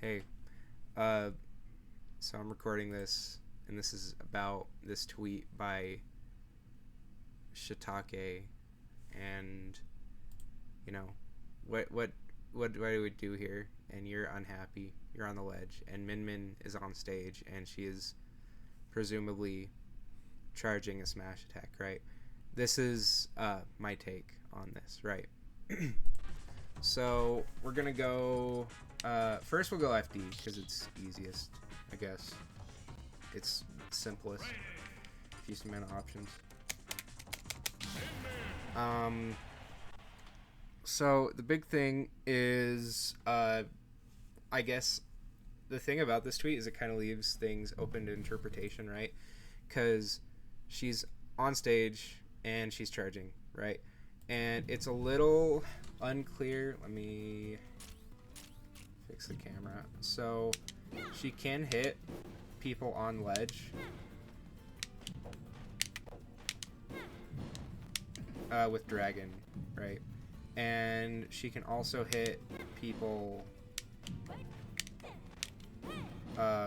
Hey, so I'm recording this, and this is about this tweet by Shiitake, and you know, what what what do we do here? And you're unhappy. You're on the ledge, and Min Min is on stage, and she is presumably charging a smash attack. Right. This is my take on this. Right. So we're gonna go. First, we'll go FD because it's easiest, I guess. It's simplest. Fewest amount of options. So the big thing is, I guess, the thing about this tweet is it kind of leaves things open to interpretation, right? Because she's on stage and she's charging, right? And it's a little unclear. Let me fix the camera. So she can hit people on ledge with dragon, right? And she can also hit people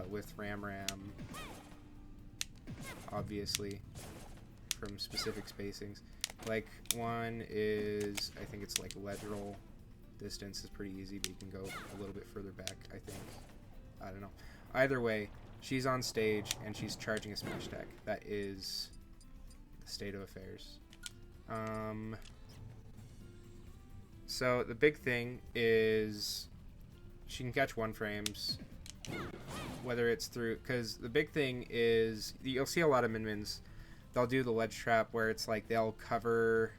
with ram, obviously, from specific spacings. Like, one is, I think it's like ledge roll. Distance is pretty easy, but you can go a little bit further back, I think. I don't know. Either way, she's on stage and she's charging a smash attack. That is the state of affairs. So the big thing is she can catch one frames, whether it's through, because the big thing is you'll see a lot of min-mins. They'll do the ledge trap where it's like they'll cover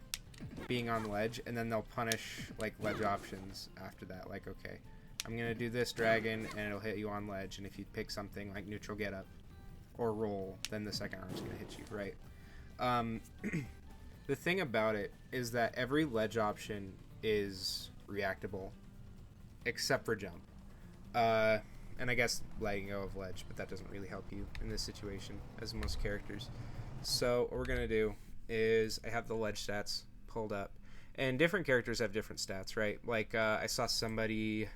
being on ledge and then they'll punish like ledge options after that. Like, okay, I'm gonna do this dragon and it'll hit you on ledge, and if you pick something like neutral get up or roll, then the second arm's gonna hit you, right? The thing about it is that every ledge option is reactable except for jump. And I guess letting go of ledge, but that doesn't really help you in this situation, as most characters. So what we're gonna do is I have the ledge stats pulled up, and different characters have different stats, right? Like I saw somebody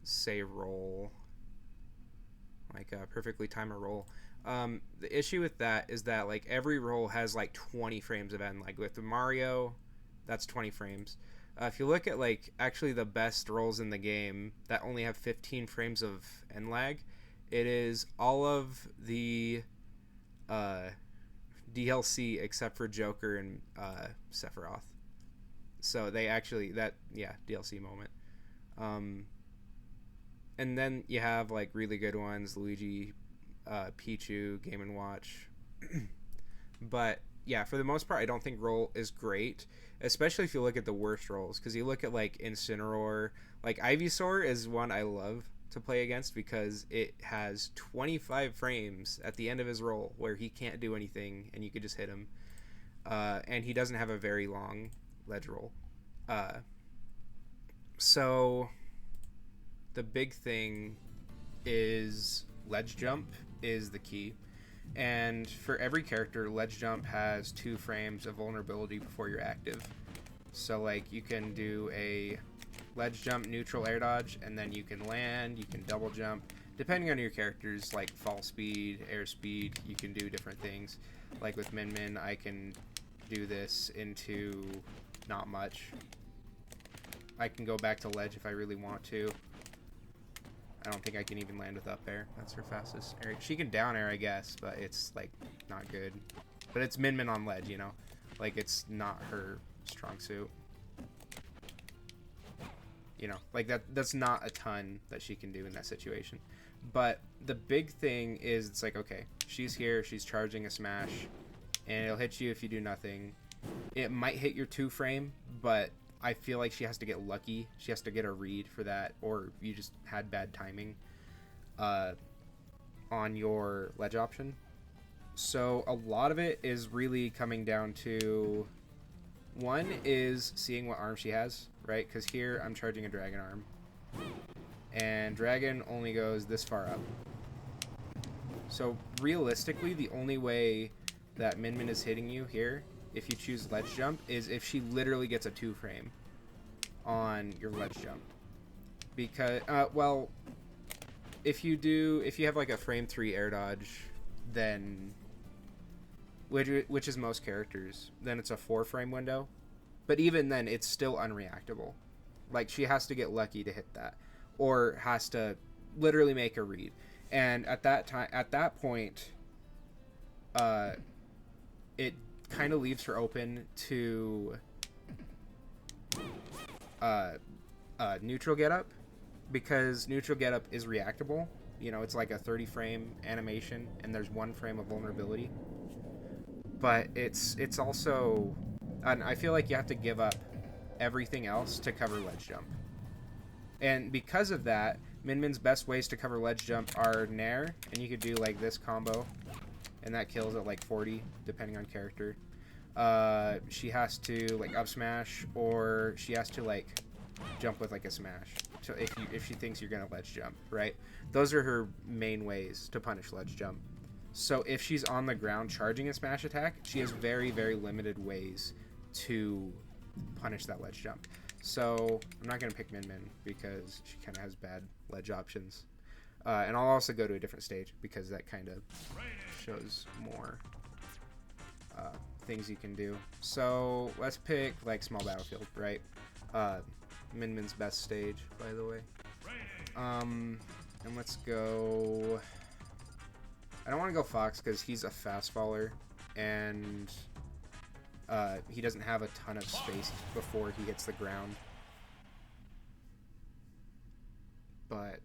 say roll, like perfectly time a roll. The issue with that is that like every roll has like 20 frames of end. Like with the Mario, that's 20 frames. If you look at like actually the best rolls in the game that only have 15 frames of end lag, it is all of the DLC except for Joker and Sephiroth. So they actually DLC moment. And then you have like really good ones, Luigi, Pichu, Game and Watch. But yeah, for the most part, I don't think roll is great, especially if you look at the worst rolls. Because you look at like Incineroar, like Ivysaur is one I love to play against because it has 25 frames at the end of his roll where he can't do anything and you could just hit him. And he doesn't have a very long ledge roll. So the big thing is ledge jump is the key. And for every character, ledge jump has 2 frames of vulnerability before you're active. So like you can do a ledge jump neutral airdodge, and then you can land, you can double jump. Depending on your characters, like fall speed, air speed, you can do different things. Like with Min Min, I can do this into not much. I can go back to ledge if I really want to. I don't think I can even land with up air. That's her fastest air. She can down air, I guess, but it's like not good. But it's Min Min on ledge, you know? Like it's not her strong suit. You know, like that's not a ton that she can do in that situation. But the big thing is it's like, okay, she's here, she's charging a smash, and it'll hit you if you do nothing. It might hit your 2 frame, but I feel like she has to get lucky. She has to get a read for that, or you just had bad timing on your ledge option. So a lot of it is really coming down to, one is seeing what arm she has, right? Because here I'm charging a dragon arm, and dragon only goes this far up. So realistically, the only way that Min Min is hitting you here, if you choose ledge jump, is if she literally gets a 2 frame on your ledge jump. Because, well, if you have like a frame 3 air dodge, then which is most characters, then it's a 4 frame window. But even then, it's still unreactable. Like, she has to get lucky to hit that, or has to literally make a read. And at that point, it kind of leaves her open to neutral getup, because neutral getup is reactable. You know, it's like a 30 frame animation, and there's 1 frame of vulnerability. But it's also, and I feel like you have to give up everything else to cover ledge jump. And because of that, Min Min's best ways to cover ledge jump are Nair, and you could do like this combo, and that kills at like 40, depending on character. She has to like up smash, or she has to like jump with like a smash. So if she thinks you're gonna ledge jump, right? Those are her main ways to punish ledge jump. So if she's on the ground charging a smash attack, she has very, very limited ways to punish that ledge jump. So I'm not going to pick Min Min because she kind of has bad ledge options. And I'll also go to a different stage because that kind of shows more things you can do. So let's pick like small battlefield, right? Min Min's best stage, by the way. And let's go... I don't want to go Fox because he's a fast faller, and he doesn't have a ton of space before he hits the ground. But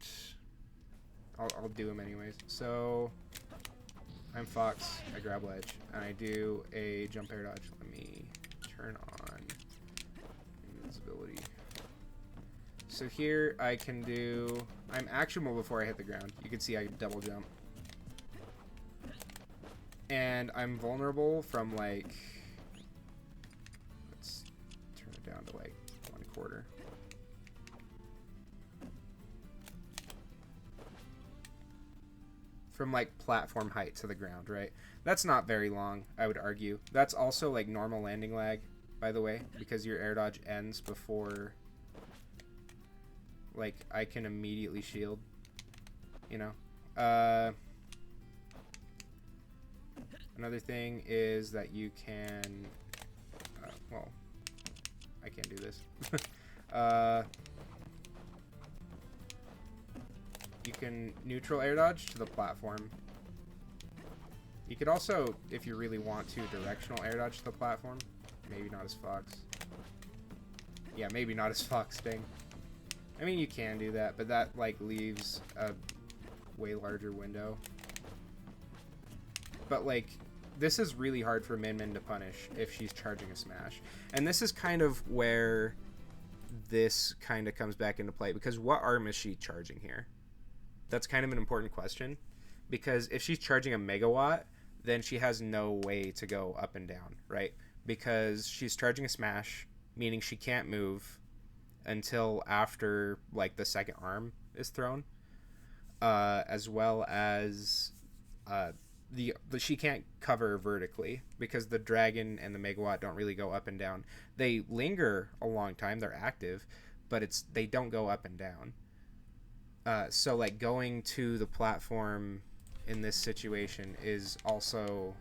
I'll do him anyways. So I'm Fox, I grab ledge, and I do a jump air dodge. Let me turn on invisibility. So here I can do... I'm actionable before I hit the ground. You can see I double jump. And I'm vulnerable from like... Let's turn it down to like 1/4. From like platform height to the ground, right? That's not very long, I would argue. That's also like normal landing lag, by the way, because your air dodge ends before like I can immediately shield, you know. Another thing is that you can well, I can't do this. You can neutral air dodge to the platform. You could also, if you really want to, directional air dodge to the platform. Maybe not as Fox. Yeah, maybe not as Fox Sting. I mean, you can do that, but that like leaves a way larger window. But like, this is really hard for Min Min to punish if she's charging a smash. And this is kind of where this kind of comes back into play, because what arm is she charging here? That's kind of an important question, because if she's charging a megawatt, then she has no way to go up and down, right? Because she's charging a smash, meaning she can't move until after like the second arm is thrown, as well as she can't cover vertically because the dragon and the megawatt don't really go up and down. They linger a long time, they're active, but they don't go up and down. So like going to the platform in this situation is also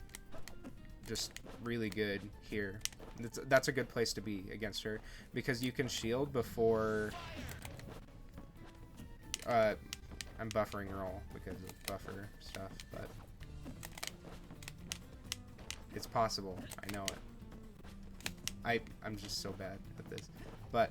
just really good here. That's a good place to be against her, because you can shield before... I'm buffering roll because of buffer stuff, but it's possible. I know it. I'm just so bad at this. But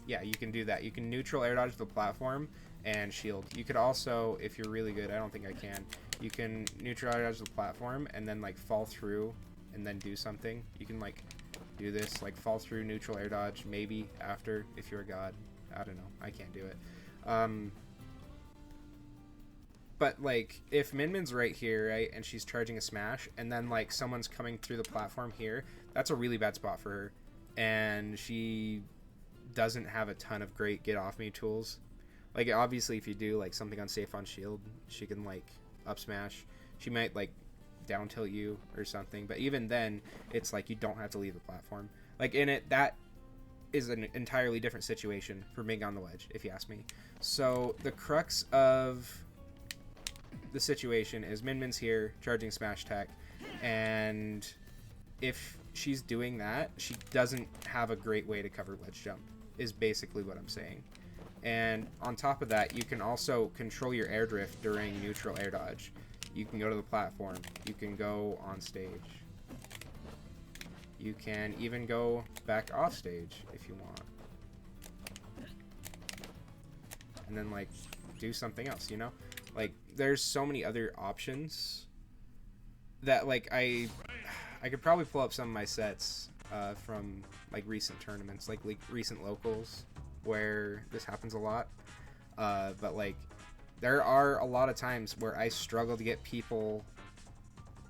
yeah, you can do that. You can neutral air dodge the platform and shield. You could also, if you're really good, I don't think I can, you can neutral air dodge the platform and then like fall through and then do something. You can like do this, like fall through, neutral air dodge, maybe after, if you're a god. I don't know. I can't do it. But like, if Min Min's right here, right, and she's charging a smash, and then like someone's coming through the platform here, that's a really bad spot for her. And she doesn't have a ton of great get off me tools. Like, obviously if you do like something unsafe on shield, she can like up smash. She might like down tilt you or something, but even then it's like you don't have to leave the platform. Like in it, that is an entirely different situation for being on the ledge, if you ask me. So the crux of the situation is Min Min's here charging smash tech, and if she's doing that, she doesn't have a great way to cover ledge jump, is basically what I'm saying. And on top of that, you can also control your air drift during neutral air dodge. You can go to the platform, you can go on stage, you can even go back off stage if you want, and then like do something else, you know? Like there's so many other options that like I could probably pull up some of my sets from like recent tournaments, like recent locals where this happens a lot, but like there are a lot of times where I struggle to get people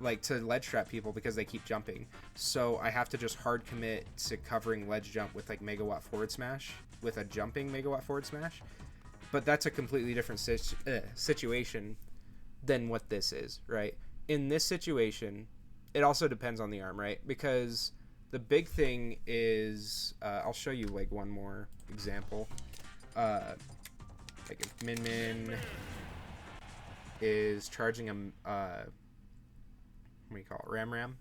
like to ledge trap people because they keep jumping, so I have to just hard commit to covering ledge jump with like megawatt forward smash, with a jumping megawatt forward smash. But that's a completely different situation than what this is, right? In this situation, it also depends on the arm, right? Because the big thing is, I'll show you like one more example. Like if Min Min is charging a, what do you call it, Ram.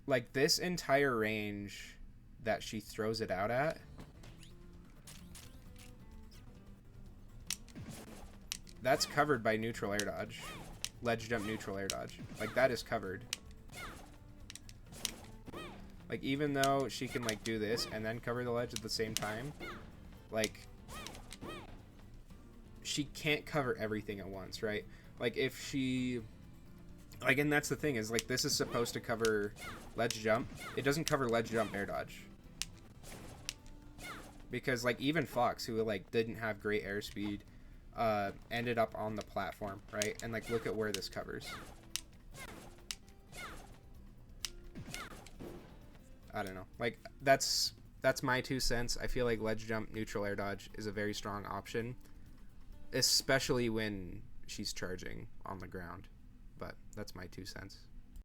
Like this entire range that she throws it out at, that's covered by neutral air dodge. Ledge jump neutral air dodge. Like that is covered. Like even though she can like do this and then cover the ledge at the same time, like she can't cover everything at once, right? Like if she, like, and that's the thing is like this is supposed to cover ledge jump. It doesn't cover ledge jump air dodge. Because like even Fox, who like didn't have great airspeed, ended up on the platform, right? And like look at where this covers. I don't know. Like that's my 2 cents. I feel like ledge jump neutral air dodge is a very strong option, especially when she's charging on the ground. But that's my 2 cents.